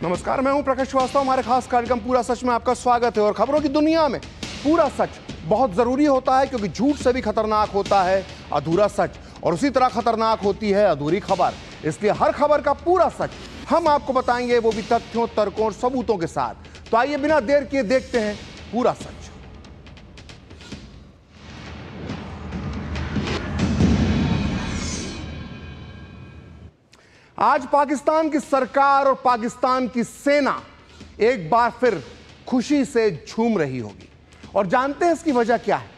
नमस्कार, मैं हूं प्रकाश श्रीवास्तव। हमारे खास कार्यक्रम पूरा सच में आपका स्वागत है। और खबरों की दुनिया में पूरा सच बहुत जरूरी होता है, क्योंकि झूठ से भी खतरनाक होता है अधूरा सच, और उसी तरह खतरनाक होती है अधूरी खबर। इसलिए हर खबर का पूरा सच हम आपको बताएंगे, वो भी तथ्यों, तर्कों और सबूतों के साथ। तो आइए बिना देर किए देखते हैं पूरा सच। आज पाकिस्तान की सरकार और पाकिस्तान की सेना एक बार फिर खुशी से झूम रही होगी। और जानते हैं इसकी वजह क्या है?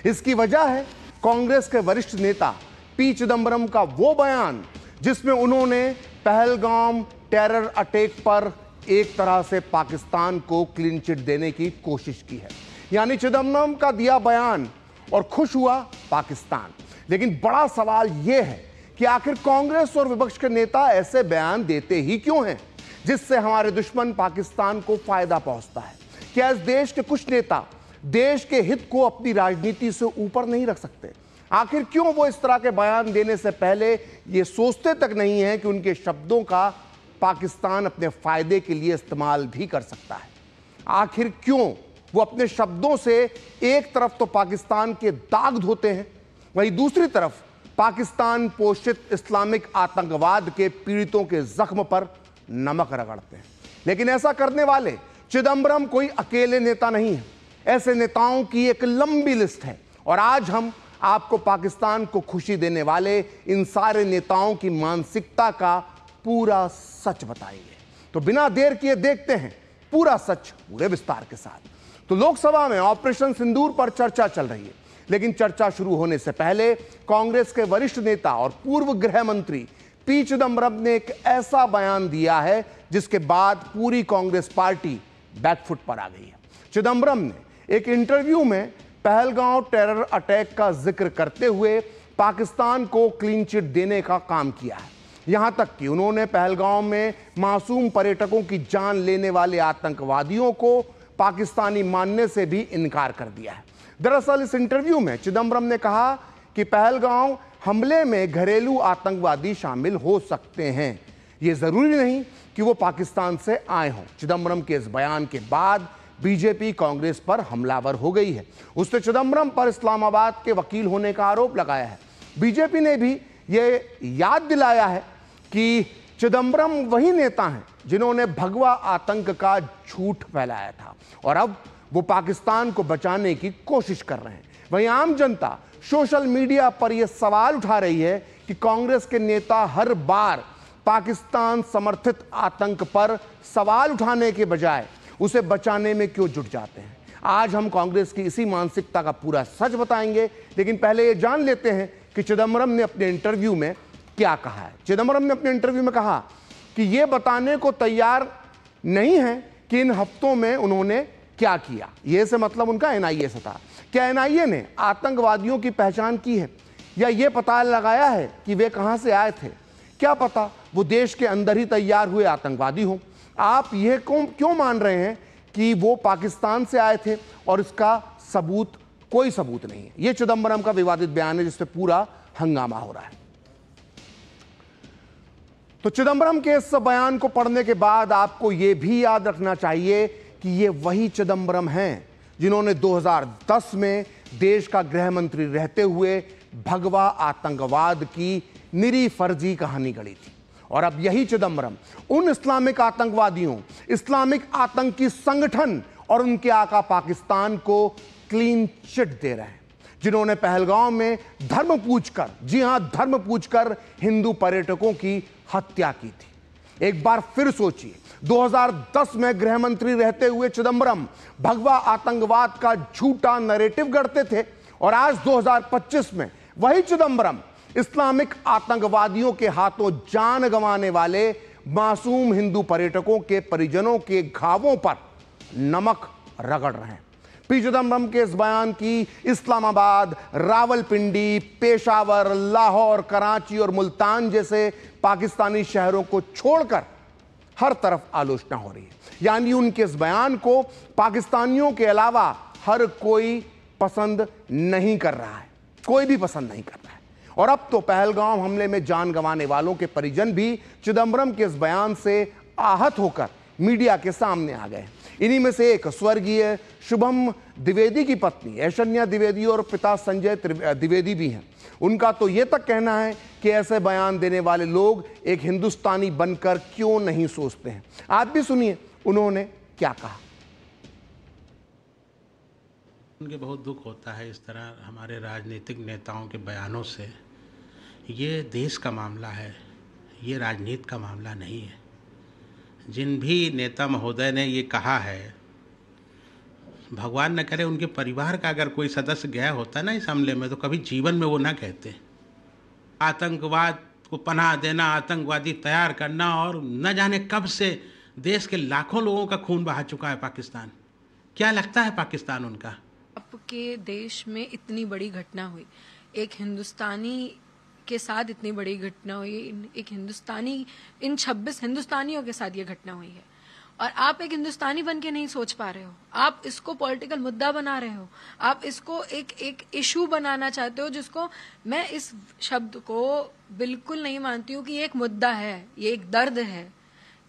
इसकी वजह है कांग्रेस के वरिष्ठ नेता पी चिदंबरम का वो बयान जिसमें उन्होंने पहलगाम टेरर अटैक पर एक तरह से पाकिस्तान को क्लीन चिट देने की कोशिश की है। यानी चिदंबरम का दिया बयान और खुश हुआ पाकिस्तान। लेकिन बड़ा सवाल यह है कि आखिर कांग्रेस और विपक्ष के नेता ऐसे बयान देते ही क्यों हैं जिससे हमारे दुश्मन पाकिस्तान को फायदा पहुंचता है? क्या इस देश के कुछ नेता देश के हित को अपनी राजनीति से ऊपर नहीं रख सकते? आखिर क्यों वो इस तरह के बयान देने से पहले ये सोचते तक नहीं है कि उनके शब्दों का पाकिस्तान अपने फायदे के लिए इस्तेमाल भी कर सकता है? आखिर क्यों वो अपने शब्दों से एक तरफ तो पाकिस्तान के दाग धोते हैं, वहीं दूसरी तरफ पाकिस्तान पोषित इस्लामिक आतंकवाद के पीड़ितों के जख्म पर नमक रगड़ते हैं? लेकिन ऐसा करने वाले चिदंबरम कोई अकेले नेता नहीं है। ऐसे नेताओं की एक लंबी लिस्ट है, और आज हम आपको पाकिस्तान को खुशी देने वाले इन सारे नेताओं की मानसिकता का पूरा सच बताएंगे। तो बिना देर किए देखते हैं पूरा सच पूरे विस्तार के साथ। तो लोकसभा में ऑपरेशन सिंदूर पर चर्चा चल रही है, लेकिन चर्चा शुरू होने से पहले कांग्रेस के वरिष्ठ नेता और पूर्व गृह मंत्री पी चिदंबरम ने एक ऐसा बयान दिया है जिसके बाद पूरी कांग्रेस पार्टी बैकफुट पर आ गई है। चिदंबरम ने एक इंटरव्यू में पहलगाम टेरर अटैक का जिक्र करते हुए पाकिस्तान को क्लीन चिट देने का काम किया है। यहां तक कि उन्होंने पहलगाम में मासूम पर्यटकों की जान लेने वाले आतंकवादियों को पाकिस्तानी मानने से भी इनकार कर दिया है। दरअसल इस इंटरव्यू में चिदंबरम ने कहा कि पहलगाम हमले में घरेलू आतंकवादी शामिल हो सकते हैं, यह जरूरी नहीं कि वो पाकिस्तान से आए हों। चिदंबरम के इस बयान के बाद बीजेपी कांग्रेस पर हमलावर हो गई है। उसने चिदंबरम पर इस्लामाबाद के वकील होने का आरोप लगाया है। बीजेपी ने भी ये याद दिलाया है कि चिदंबरम वही नेता हैं जिन्होंने भगवा आतंक का झूठ फैलाया था, और अब वो पाकिस्तान को बचाने की कोशिश कर रहे हैं। वहीं आम जनता सोशल मीडिया पर यह सवाल उठा रही है कि कांग्रेस के नेता हर बार पाकिस्तान समर्थित आतंक पर सवाल उठाने के बजाय उसे बचाने में क्यों जुट जाते हैं। आज हम कांग्रेस की इसी मानसिकता का पूरा सच बताएंगे, लेकिन पहले यह जान लेते हैं कि चिदंबरम ने अपने इंटरव्यू में क्या कहा है। चिदंबरम ने अपने इंटरव्यू में कहा कि यह बताने को तैयार नहीं है कि इन हफ्तों में उन्होंने क्या किया। यह से मतलब उनका एनआईए से था। क्या एनआईए ने आतंकवादियों की पहचान की है, या यह पता लगाया है कि वे कहां से आए थे? क्या पता वो देश के अंदर ही तैयार हुए आतंकवादी हों। आप यह क्यों मान रहे हैं कि वो पाकिस्तान से आए थे और इसका सबूत कोई सबूत नहीं है? यह चिदंबरम का विवादित बयान है जिस पे पूरा हंगामा हो रहा है। तो चिदंबरम के इस बयान को पढ़ने के बाद आपको यह भी याद रखना चाहिए कि ये वही चिदंबरम हैं जिन्होंने 2010 में देश का गृह मंत्री रहते हुए भगवा आतंकवाद की निरी फर्जी कहानी गढ़ी थी। और अब यही चिदंबरम उन इस्लामिक आतंकवादियों, इस्लामिक आतंकी संगठन और उनके आका पाकिस्तान को क्लीन चिट दे रहे हैं, जिन्होंने पहलगाम में धर्म पूछकर, जी हां धर्म पूछकर, हिंदू पर्यटकों की हत्या की थी। एक बार फिर सोचिए, 2010 में गृह मंत्री रहते हुए चिदंबरम भगवा आतंकवाद का झूठा नैरेटिव गढ़ते थे, और आज 2025 में वही चिदंबरम इस्लामिक आतंकवादियों के हाथों जान गंवाने वाले मासूम हिंदू पर्यटकों के परिजनों के घावों पर नमक रगड़ रहे हैं। पी चिदंबरम के इस बयान की इस्लामाबाद, रावलपिंडी, पेशावर, लाहौर, कराची और मुल्तान जैसे पाकिस्तानी शहरों को छोड़कर हर तरफ आलोचना हो रही है। यानी उनके इस बयान को पाकिस्तानियों के अलावा हर कोई पसंद नहीं कर रहा है, कोई भी पसंद नहीं कर रहा है। और अब तो पहलगाम हमले में जान गंवाने वालों के परिजन भी चिदंबरम के इस बयान से आहत होकर मीडिया के सामने आ गए। इन्हीं में से एक स्वर्गीय शुभम द्विवेदी की पत्नी ऐश्वर्या द्विवेदी और पिता संजय द्विवेदी भी हैं। उनका तो ये तक कहना है कि ऐसे बयान देने वाले लोग एक हिंदुस्तानी बनकर क्यों नहीं सोचते हैं। आप भी सुनिए उन्होंने क्या कहा। उनके बहुत दुख होता है इस तरह हमारे राजनीतिक नेताओं के बयानों से। ये देश का मामला है, ये राजनीति का मामला नहीं है। जिन भी नेता महोदय ने ये कहा है, भगवान न करे उनके परिवार का अगर कोई सदस्य गया होता ना इस हमले में, तो कभी जीवन में वो ना कहते। आतंकवाद को पनाह देना, आतंकवादी तैयार करना, और न जाने कब से देश के लाखों लोगों का खून बहा चुका है पाकिस्तान। क्या लगता है पाकिस्तान उनका? आपके देश में इतनी बड़ी घटना हुई, एक हिंदुस्तानी के साथ इतनी बड़ी घटना हुई, एक हिंदुस्तानी, इन 26 हिंदुस्तानियों के साथ ये घटना हुई है, और आप एक हिंदुस्तानी बन के नहीं सोच पा रहे हो। आप इसको पॉलिटिकल मुद्दा बना रहे हो, आप इसको एक इशू बनाना चाहते हो, जिसको मैं इस शब्द को बिल्कुल नहीं मानती हूँ कि ये एक मुद्दा है, ये एक दर्द है।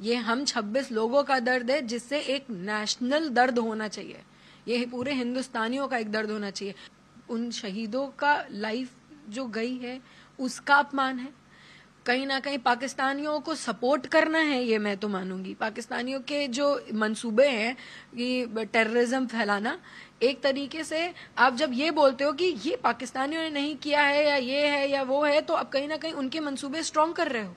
ये हम 26 लोगों का दर्द है, जिससे एक नेशनल दर्द होना चाहिए। ये पूरे हिंदुस्तानियों का एक दर्द होना चाहिए। उन शहीदों का लाइफ जो गई है उसका अपमान है। कहीं ना कहीं पाकिस्तानियों को सपोर्ट करना है, ये मैं तो मानूंगी। पाकिस्तानियों के जो मंसूबे हैं कि टेररिज्म फैलाना, एक तरीके से आप जब ये बोलते हो कि ये पाकिस्तानियों ने नहीं किया है या ये है या वो है, तो आप कहीं ना कहीं उनके मंसूबे स्ट्रॉन्ग कर रहे हो।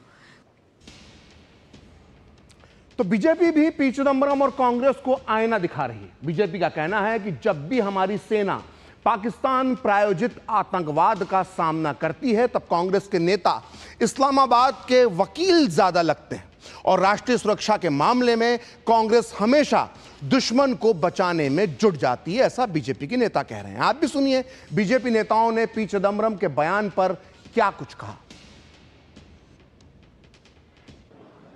तो बीजेपी भी पी चिदंबरम और कांग्रेस को आईना दिखा रही है। बीजेपी का कहना है कि जब भी हमारी सेना पाकिस्तान प्रायोजित आतंकवाद का सामना करती है, तब कांग्रेस के नेता इस्लामाबाद के वकील ज्यादा लगते हैं, और राष्ट्रीय सुरक्षा के मामले में कांग्रेस हमेशा दुश्मन को बचाने में जुट जाती है, ऐसा बीजेपी के नेता कह रहे हैं। आप भी सुनिए बीजेपी नेताओं ने पी चिदंबरम के बयान पर क्या कुछ कहा।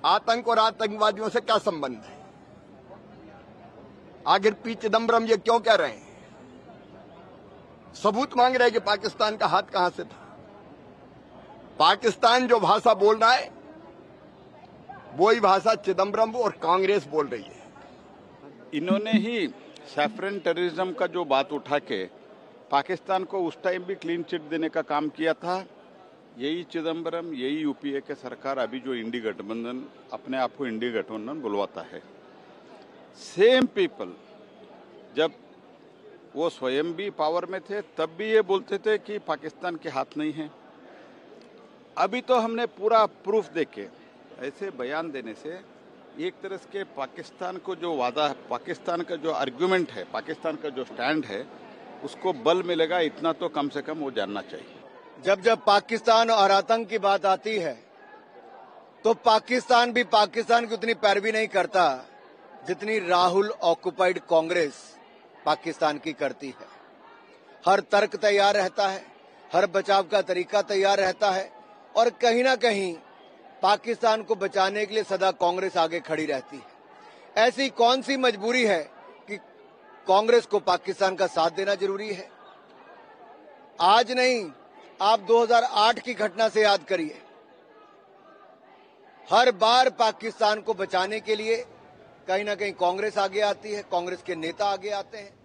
आतंक और आतंकवादियों से क्या संबंध है? आखिर पी चिदंबरम ये क्यों कह रहे हैं? सबूत मांग रहे हैं कि पाकिस्तान का हाथ कहां से था। पाकिस्तान जो भाषा बोल रहा है वही भाषा चिदंबरम और कांग्रेस बोल रही है। इन्होंने ही सैफरन टेररिज्म का जो बात उठा के पाकिस्तान को उस टाइम भी क्लीन चिट देने का काम किया था। यही चिदंबरम, यही यूपीए के सरकार अभी जो इंडी गठबंधन, अपने आप को इंडी गठबंधन बुलवाता है, सेम पीपल जब वो स्वयं भी पावर में थे तब भी ये बोलते थे कि पाकिस्तान के हाथ नहीं है। अभी तो हमने पूरा प्रूफ देके ऐसे बयान देने से एक तरह के पाकिस्तान को जो वादा है, पाकिस्तान का जो आर्गुमेंट है, पाकिस्तान का जो स्टैंड है, उसको बल मिलेगा, इतना तो कम से कम वो जानना चाहिए। जब जब पाकिस्तान और आतंक की बात आती है तो पाकिस्तान भी पाकिस्तान की उतनी पैरवी नहीं करता जितनी राहुल ऑक्युपाइड कांग्रेस पाकिस्तान की करती है। हर तर्क तैयार रहता है, हर बचाव का तरीका तैयार रहता है, और कहीं ना कहीं पाकिस्तान को बचाने के लिए सदा कांग्रेस आगे खड़ी रहती है। ऐसी कौन सी मजबूरी है कि कांग्रेस को पाकिस्तान का साथ देना जरूरी है? आज नहीं, आप 2008 की घटना से याद करिए। हर बार पाकिस्तान को बचाने के लिए कहीं ना कहीं कांग्रेस आगे आती है, कांग्रेस के नेता आगे आते हैं।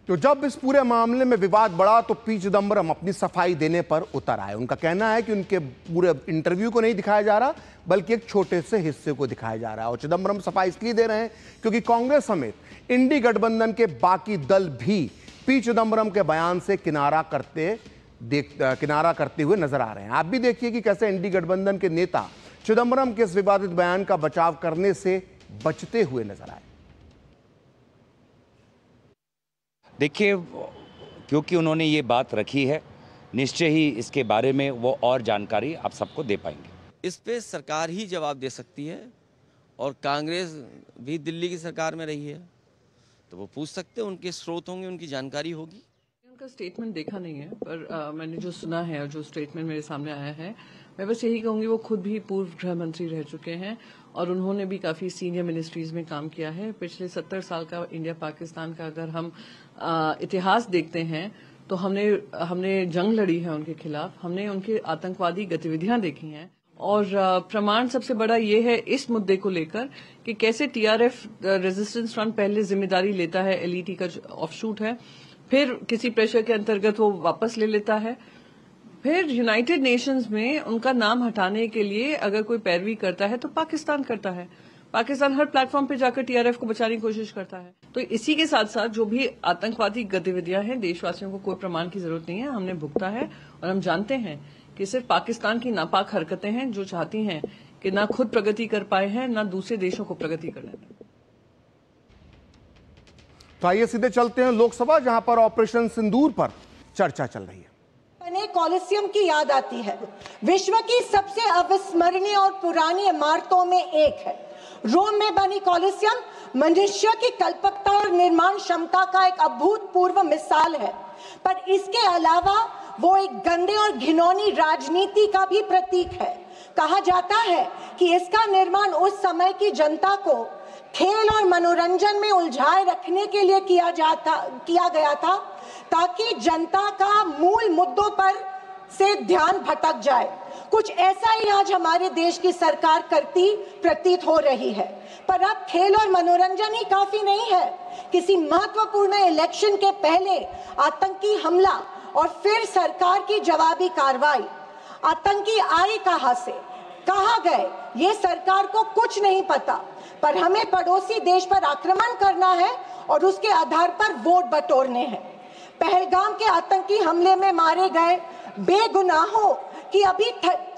तो जब इस पूरे मामले में विवाद बढ़ा तो पी चिदंबरम अपनी सफाई देने पर उतर आए। उनका कहना है कि उनके पूरे इंटरव्यू को नहीं दिखाया जा रहा, बल्कि एक छोटे से हिस्से को दिखाया जा रहा है। और चिदंबरम सफाई इसलिए दे रहे हैं क्योंकि कांग्रेस समेत इंडी गठबंधन के बाकी दल भी पी चिदंबरम के बयान से किनारा करते हुए नजर आ रहे हैं। आप भी देखिए कि कैसे इंडी गठबंधन के नेता चिदंबरम के इस विवादित बयान का बचाव करने से बचते हुए नजर आए। देखिए, क्योंकि उन्होंने ये बात रखी है, निश्चय ही इसके बारे में वो और जानकारी आप सबको दे पाएंगे। इस पे सरकार ही जवाब दे सकती है, और कांग्रेस भी दिल्ली की सरकार में रही है, तो वो पूछ सकते हैं, उनके स्रोत होंगे, उनकी जानकारी होगी। उनका स्टेटमेंट देखा नहीं है, पर मैंने जो सुना है और जो स्टेटमेंट मेरे सामने आया है, मैं बस यही कहूँगी वो खुद भी पूर्व गृह मंत्री रह चुके हैं और उन्होंने भी काफ़ी सीनियर मिनिस्ट्रीज में काम किया है। पिछले 70 साल का इंडिया पाकिस्तान का अगर हम इतिहास देखते हैं तो हमने जंग लड़ी है उनके खिलाफ, हमने उनकी आतंकवादी गतिविधियां देखी हैं, और प्रमाण सबसे बड़ा ये है इस मुद्दे को लेकर कि कैसे टीआरएफ रेजिस्टेंस फ्रंट पहले जिम्मेदारी लेता है, एलईटी का ऑफशूट है, फिर किसी प्रेशर के अंतर्गत वो वापस ले लेता है, फिर यूनाइटेड नेशंस में उनका नाम हटाने के लिए अगर कोई पैरवी करता है तो पाकिस्तान करता है। पाकिस्तान हर प्लेटफॉर्म पे जाकर टीआरएफ को बचाने की कोशिश करता है। तो इसी के साथ साथ जो भी आतंकवादी गतिविधियां हैं, देशवासियों को कोई प्रमाण की जरूरत नहीं है, हमने भुगता है और हम जानते हैं कि सिर्फ पाकिस्तान की नापाक हरकतें हैं जो चाहती हैं कि ना खुद प्रगति कर पाए हैं ना दूसरे देशों को प्रगति करने दें। तो आइए सीधे चलते हैं लोकसभा, जहां पर ऑपरेशन सिंदूर पर चर्चा चल रही है। कॉलिसियम की याद आती है। विश्व की सबसे अविस्मरणीय और पुरानी इमारतों में एक है। रोम में बनी कॉलिसियम मनुष्य की कल्पकता और निर्माण क्षमता का एक अभूतपूर्व मिसाल है, पर इसके अलावा वो एक गंदे और घिनौनी राजनीति का भी प्रतीक है। कहा जाता है कि इसका निर्माण उस समय की जनता को खेल और मनोरंजन में उलझाए रखने के लिए किया गया था, ताकि जनता का मूल मुद्दों पर से ध्यान भटक जाए। कुछ ऐसा ही आज हमारे देश की सरकार करती प्रतीत हो रही है। पर अब खेल और मनोरंजन ही काफी नहीं है। किसी महत्वपूर्ण इलेक्शन के पहले आतंकी हमला और फिर सरकार की जवाबी कार्रवाई। आतंकी आए कहां से, कहां गए, ये सरकार को कुछ नहीं पता, पर हमें पड़ोसी देश पर आक्रमण करना है और उसके आधार पर वोट बटोरने हैं। पहलगाम के आतंकी हमले में मारे गए बेगुनाहों की अभी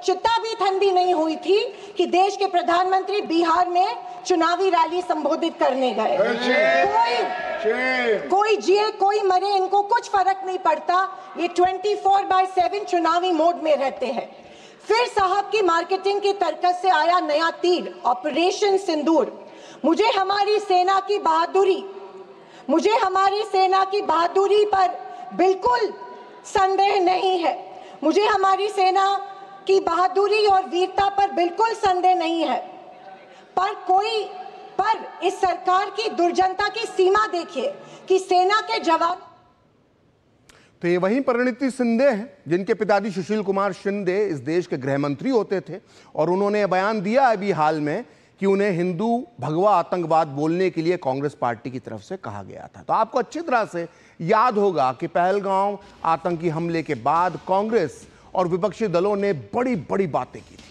चिता भी ठंडी नहीं हुई थी कि देश के प्रधानमंत्री बिहार में चुनावी रैली संबोधित करने गए। कोई जिए कोई मरे, इनको कुछ फर्क नहीं पड़ता। ये 24/7 चुनावी मोड में रहते हैं। फिर साहब की मार्केटिंग की तरकस से आया नया तीर, ऑपरेशन सिंदूर। मुझे हमारी सेना की बहादुरी पर बिल्कुल संदेह नहीं है। मुझे हमारी सेना की बहादुरी और वीरता पर बिल्कुल संदेह नहीं है, पर इस सरकार की दुर्जनता की सीमा देखिए कि सेना के जवान। तो ये वही परिणीति शिंदे हैं जिनके पिताजी सुशील कुमार शिंदे इस देश के गृह मंत्री होते थे, और उन्होंने बयान दिया अभी हाल में कि उन्हें हिंदू भगवा आतंकवाद बोलने के लिए कांग्रेस पार्टी की तरफ से कहा गया था। तो आपको अच्छी तरह से याद होगा कि पहलगाम आतंकी हमले के बाद कांग्रेस और विपक्षी दलों ने बड़ी बड़ी बातें की थी।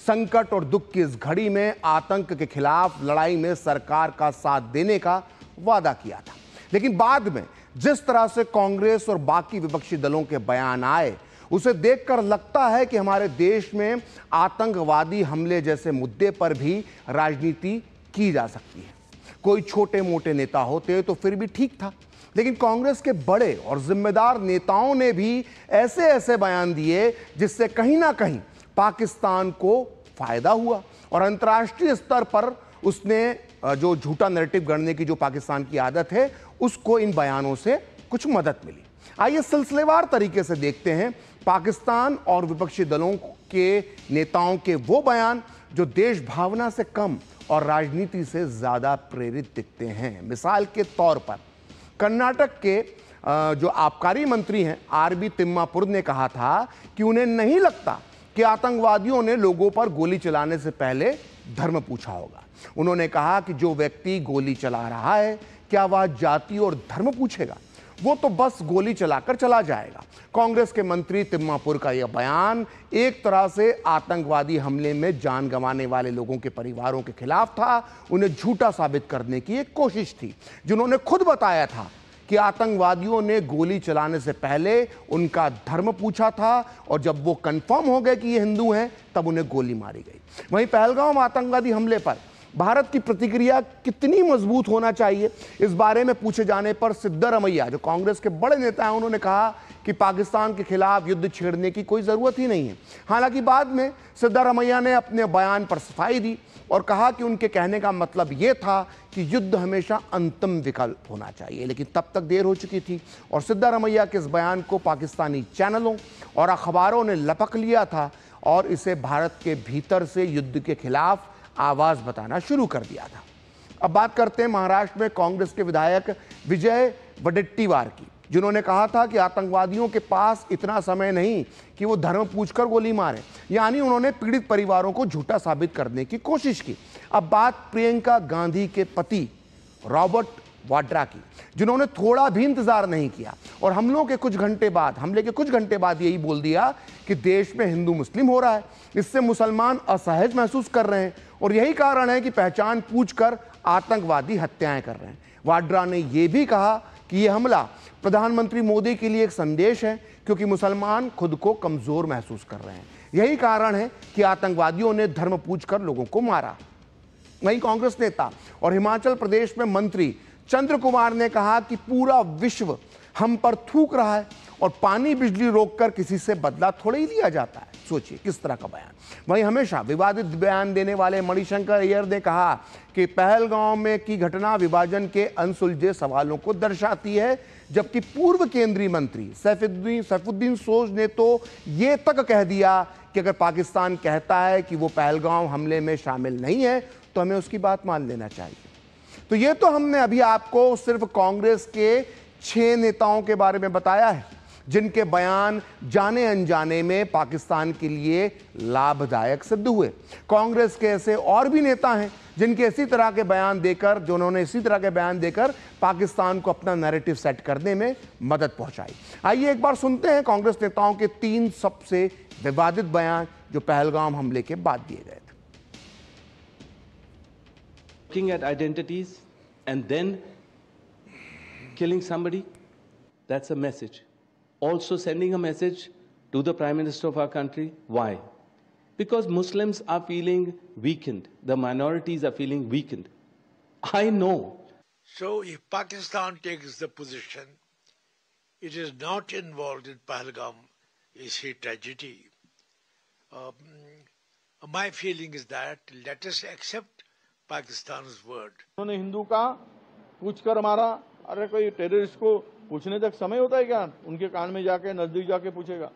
संकट और दुख की इस घड़ी में आतंक के खिलाफ लड़ाई में सरकार का साथ देने का वादा किया था। लेकिन बाद में जिस तरह से कांग्रेस और बाकी विपक्षी दलों के बयान आए, उसे देखकर लगता है कि हमारे देश में आतंकवादी हमले जैसे मुद्दे पर भी राजनीति की जा सकती है। कोई छोटे मोटे नेता होते तो फिर भी ठीक था, लेकिन कांग्रेस के बड़े और जिम्मेदार नेताओं ने भी ऐसे ऐसे बयान दिए जिससे कहीं ना कहीं पाकिस्तान को फायदा हुआ, और अंतर्राष्ट्रीय स्तर पर उसने जो झूठा नैरेटिव गढ़ने की जो पाकिस्तान की आदत है, उसको इन बयानों से कुछ मदद मिली। आइए सिलसिलेवार तरीके से देखते हैं पाकिस्तान और विपक्षी दलों के नेताओं के वो बयान जो देश भावना से कम और राजनीति से ज्यादा प्रेरित दिखते हैं। मिसाल के तौर पर कर्नाटक के जो आबकारी मंत्री हैं आरबी तिम्मापुर ने कहा था कि उन्हें नहीं लगता कि आतंकवादियों ने लोगों पर गोली चलाने से पहले धर्म पूछा होगा। उन्होंने कहा कि जो व्यक्ति गोली चला रहा है, क्या वह जाति और धर्म पूछेगा? वो तो बस गोली चलाकर चला जाएगा। कांग्रेस के मंत्री तिम्मापुर का यह बयान एक तरह से आतंकवादी हमले में जान गंवाने वाले लोगों के परिवारों के खिलाफ था। उन्हें झूठा साबित करने की एक कोशिश थी, जिन्होंने खुद बताया था कि आतंकवादियों ने गोली चलाने से पहले उनका धर्म पूछा था, और जब वो कंफर्म हो गए कि ये हिंदू हैं, तब उन्हें गोली मारी गई। वहीं पहलगाम आतंकवादी हमले पर भारत की प्रतिक्रिया कितनी मजबूत होना चाहिए, इस बारे में पूछे जाने पर सिद्धारमैया, जो कांग्रेस के बड़े नेता हैं, उन्होंने कहा कि पाकिस्तान के खिलाफ युद्ध छेड़ने की कोई जरूरत ही नहीं है। हालांकि बाद में सिद्धारमैया ने अपने बयान पर सफाई दी और कहा कि उनके कहने का मतलब यह था कि युद्ध हमेशा अंतिम विकल्प होना चाहिए, लेकिन तब तक देर हो चुकी थी और सिद्धारमैया के इस बयान को पाकिस्तानी चैनलों और अखबारों ने लपक लिया था और इसे भारत के भीतर से युद्ध के खिलाफ आवाज बताना शुरू कर दिया था। अब बात करते हैं महाराष्ट्र में कांग्रेस के विधायक विजय वडेट्टीवार की। जिन्होंने कहा था कि आतंकवादियों के पास इतना समय नहीं कि वो धर्म पूछकर गोली मारे, यानी उन्होंने पीड़ित परिवारों को झूठा साबित करने की कोशिश की। अब बात प्रियंका गांधी के पति रॉबर्ट वाड्रा की, जिन्होंने थोड़ा भी इंतजार नहीं किया और हमले के कुछ घंटे बाद यही बोल दिया कि देश में हिंदू मुस्लिम हो रहा है, इससे मुसलमान असहज महसूस कर रहे हैं और यही कारण है कि पहचान पूछकर आतंकवादी हत्याएं कर रहे हैं। वाड्रा ने यह भी कहा कि यह हमला प्रधानमंत्री मोदी के लिए एक संदेश है, क्योंकि मुसलमान खुद को कमजोर महसूस कर रहे हैं। यही कारण है कि आतंकवादियों ने धर्म पूछकर लोगों को मारा। वहीं कांग्रेस नेता और हिमाचल प्रदेश में मंत्री चंद्र कुमार ने कहा कि पूरा विश्व हम पर थूक रहा है और पानी बिजली रोककर किसी से बदला थोड़ा ही लिया जाता है। सोचिए किस तरह का बयान। वहीं हमेशा विवादित बयान देने वाले मणिशंकर अय्यर ने कहा कि पहलगांव में की घटना विभाजन के अनसुलझे सवालों को दर्शाती है, जबकि पूर्व केंद्रीय मंत्री सैफुद्दीन सोज ने तो ये तक कह दिया कि अगर पाकिस्तान कहता है कि वो पहलगांव हमले में शामिल नहीं है तो हमें उसकी बात मान लेना चाहिए। तो ये तो हमने अभी आपको सिर्फ कांग्रेस के 6 नेताओं के बारे में बताया है, जिनके बयान जाने अनजाने में पाकिस्तान के लिए लाभदायक सिद्ध हुए। कांग्रेस के ऐसे और भी नेता हैं जिन्होंने इसी तरह के बयान देकर पाकिस्तान को अपना नैरेटिव सेट करने में मदद पहुंचाई। आइए एक बार सुनते हैं कांग्रेस नेताओं के 3 सबसे विवादित बयान जो पहलगाम हमले के बाद दिए गए थे। Looking at identities and then killing somebody, that's a message. Also sending a message to the Prime Minister of our country. Why? Because Muslims are feeling weakened. The minorities are feeling weakened. I know. So if Pakistan takes the position, it is not involved in Pahalgam, is a tragedy. My feeling is that let us accept Pakistan's word. उन्होंने हिंदू का पूछकर मारा। अरे कोई terrorist को पूछने तक समय होता है क्या? उनके कान में जाके नजदीक जाके पूछेगा।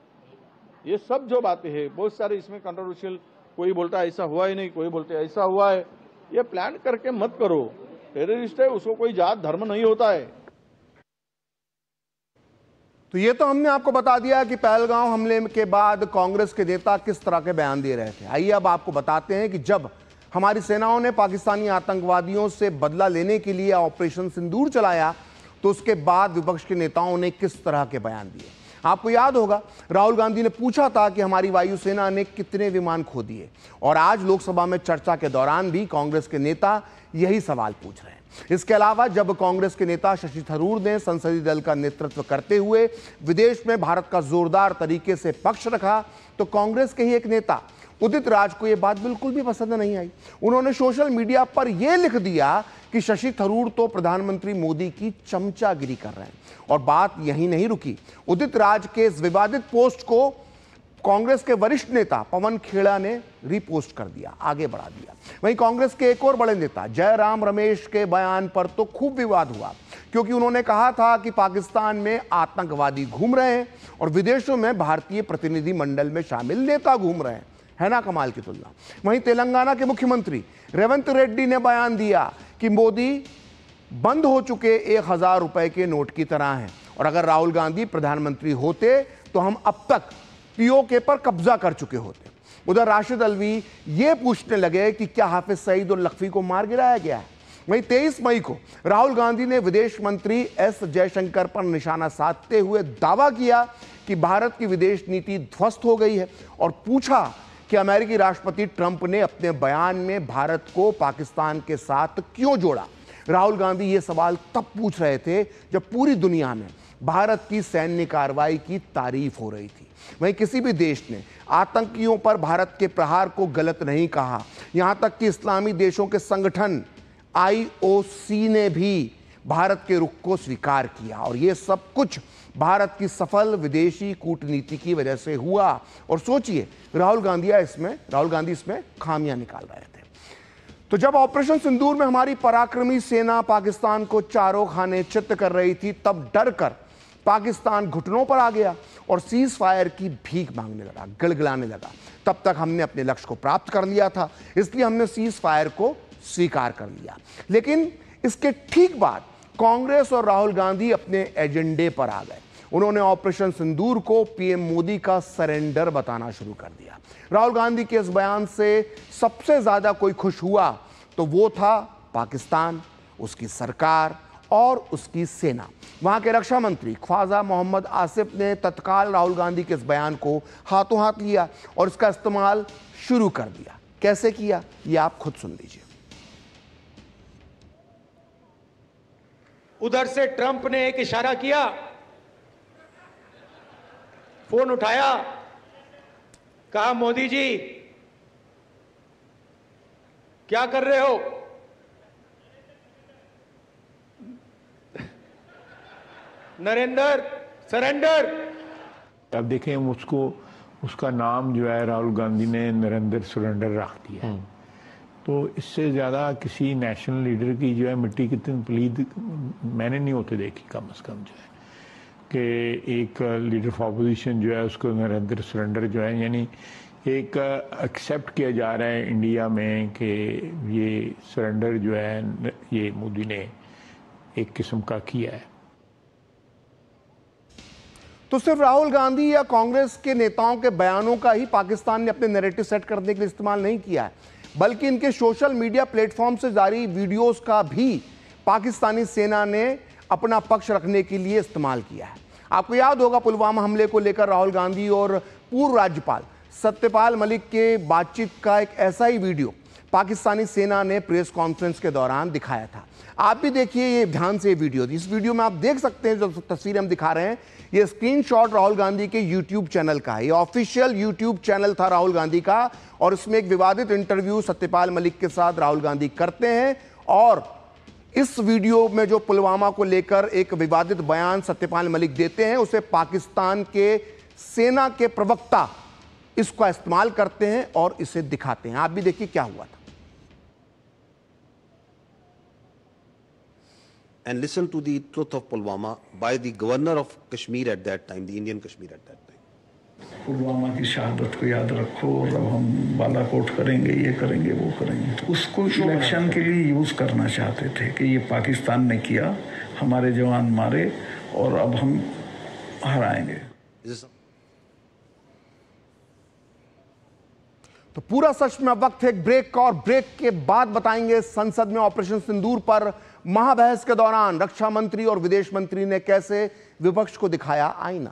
ये सब जो बातें हैं बहुत सारे इसमें कंट्रोवर्शियल, कोई बोलता है ऐसा हुआ ही नहीं, कोई बोलते ऐसा हुआ है। ये प्लान करके मत करो। टेररिस्ट है, उसको कोई जात धर्म नहीं होता है। तो ये तो हमने आपको बता दिया कि पहलगाम हमले के बाद कांग्रेस के नेता किस तरह के बयान दे रहे थे। आइए अब आपको बताते हैं कि जब हमारी सेनाओं ने पाकिस्तानी आतंकवादियों से बदला लेने के लिए ऑपरेशन सिंदूर चलाया तो उसके बाद विपक्ष के नेताओं ने किस तरह के बयान दिए। आपको याद होगा राहुल गांधी ने पूछा था कि हमारी वायुसेना ने कितने विमान खो दिए, और आज लोकसभा में चर्चा के दौरान भी कांग्रेस के नेता यही सवाल पूछ रहे हैं। इसके अलावा जब कांग्रेस के नेता शशि थरूर ने संसदीय दल का नेतृत्व करते हुए विदेश में भारत का जोरदार तरीके से पक्ष रखा तो कांग्रेस के ही एक नेता उदित राज को यह बात बिल्कुल भी पसंद नहीं आई। उन्होंने सोशल मीडिया पर यह लिख दिया कि शशि थरूर तो प्रधानमंत्री मोदी की चमचागिरी कर रहे हैं, और बात यहीं नहीं रुकी। उदित राज के इस विवादित पोस्ट को कांग्रेस के वरिष्ठ नेता पवन खेड़ा ने रीपोस्ट कर दिया, आगे बढ़ा दिया। वहीं कांग्रेस के एक और बड़े नेता जयराम रमेश के बयान पर तो खूब विवाद हुआ, क्योंकि उन्होंने कहा था कि पाकिस्तान में आतंकवादी घूम रहे हैं और विदेशों में भारतीय प्रतिनिधि मंडल में शामिल नेता घूम रहे हैं। है ना कमाल की तुलना। वहीं तेलंगाना के मुख्यमंत्री रेवंत रेड्डी ने बयान दिया कि मोदी बंद हो चुके 1000 रुपए के नोट की तरह हैं, और अगर राहुल गांधी प्रधानमंत्री होते तो हम अब तक पीओके पर कब्जा कर चुके होते। उधर राशिद अलवी ये पूछने लगे कि क्या हाफिज सईद और लखवी को मार गिराया गया है। वहीं 23 मई को राहुल गांधी ने विदेश मंत्री एस जयशंकर पर निशाना साधते हुए दावा किया कि भारत की विदेश नीति ध्वस्त हो गई है, और पूछा कि अमेरिकी राष्ट्रपति ट्रंप ने अपने बयान में भारत को पाकिस्तान के साथ क्यों जोड़ा। राहुल गांधी ये सवाल तब पूछ रहे थे जब पूरी दुनिया में भारत की सैन्य कार्रवाई की तारीफ हो रही थी। वहीं किसी भी देश ने आतंकियों पर भारत के प्रहार को गलत नहीं कहा। यहां तक कि इस्लामी देशों के संगठन IOC ने भी भारत के रुख को स्वीकार किया, और यह सब कुछ भारत की सफल विदेशी कूटनीति की वजह से हुआ। और सोचिए राहुल गांधी इसमें खामियां निकाल रहे थे। तो जब ऑपरेशन सिंदूर में हमारी पराक्रमी सेना पाकिस्तान को चारों खाने चित्त कर रही थी, तब डर कर पाकिस्तान घुटनों पर आ गया और सीज फायर की भीख मांगने लगा, गिड़गिड़ाने लगा। तब तक हमने अपने लक्ष्य को प्राप्त कर लिया था, इसलिए हमने सीज फायर को स्वीकार कर लिया। लेकिन इसके ठीक बाद कांग्रेस और राहुल गांधी अपने एजेंडे पर आ गए। उन्होंने ऑपरेशन सिंदूर को पीएम मोदी का सरेंडर बताना शुरू कर दिया। राहुल गांधी के इस बयान से सबसे ज्यादा कोई खुश हुआ तो वो था पाकिस्तान, उसकी सरकार और उसकी सेना। वहां के रक्षा मंत्री ख्वाजा मोहम्मद आसिफ ने तत्काल राहुल गांधी के इस बयान को हाथों हाथ लिया और इसका इस्तेमाल शुरू कर दिया। कैसे किया, ये आप खुद सुन लीजिए। उधर से ट्रंप ने एक इशारा किया, फोन उठाया, कहा मोदी जी क्या कर रहे हो? नरेंद्र सरेंडर। अब देखें उसका नाम जो है राहुल गांधी ने नरेंद्र सरेंडर रख दिया। तो इससे ज़्यादा किसी नेशनल लीडर की जो है मिट्टी कितनी पलीद मैंने नहीं होते देखी कम से कम जो है कि एक लीडर ऑफ अपोजिशन जो है उसको नरेंद्र सरेंडर जो है यानी एक एक्सेप्ट किया जा रहा है इंडिया में कि ये सरेंडर जो है ये मोदी ने एक किस्म का किया है। तो सिर्फ राहुल गांधी या कांग्रेस के नेताओं के बयानों का ही पाकिस्तान ने अपने नैरेटिव सेट करने के लिए इस्तेमाल नहीं किया है, बल्कि इनके सोशल मीडिया प्लेटफॉर्म से जारी वीडियोस का भी पाकिस्तानी सेना ने अपना पक्ष रखने के लिए इस्तेमाल किया है। आपको याद होगा पुलवामा हमले को लेकर राहुल गांधी और पूर्व राज्यपाल सत्यपाल मलिक के बातचीत का एक ऐसा ही वीडियो पाकिस्तानी सेना ने प्रेस कॉन्फ्रेंस के दौरान दिखाया था। आप भी देखिए ये ध्यान से वीडियो। इस वीडियो में आप देख सकते हैं जो तस्वीरें हम दिखा रहे हैं, ये स्क्रीनशॉट राहुल गांधी के यूट्यूब चैनल का है। ये ऑफिशियल यूट्यूब चैनल था राहुल गांधी का और इसमें एक विवादित इंटरव्यू सत्यपाल मलिक के साथ राहुल गांधी करते हैं और इस वीडियो में जो पुलवामा को लेकर एक विवादित बयान सत्यपाल मलिक देते हैं उसे पाकिस्तान के सेना के प्रवक्ता इसका इस्तेमाल करते हैं और इसे दिखाते हैं। आप भी देखिए क्या हुआ था। And listen to the truth of Pulwama by the governor of Kashmir at that time, the Indian Kashmir at that time. Pulwama की शहादत को याद रखो और अब हम बालाकोट करेंगे, ये करेंगे, वो करेंगे। तो उसको इलेक्शन के लिए यूज करना चाहते थे कि ये पाकिस्तान ने किया, हमारे जवान मारे और अब हम हराएंगे। तो पूरा सच में अब वक्त है एक ब्रेक का और ब्रेक के बाद बताएंगे संसद में ऑपरेशन सिंदूर पर महाबहस के दौरान रक्षा मंत्री और विदेश मंत्री ने कैसे विपक्ष को दिखाया आईना।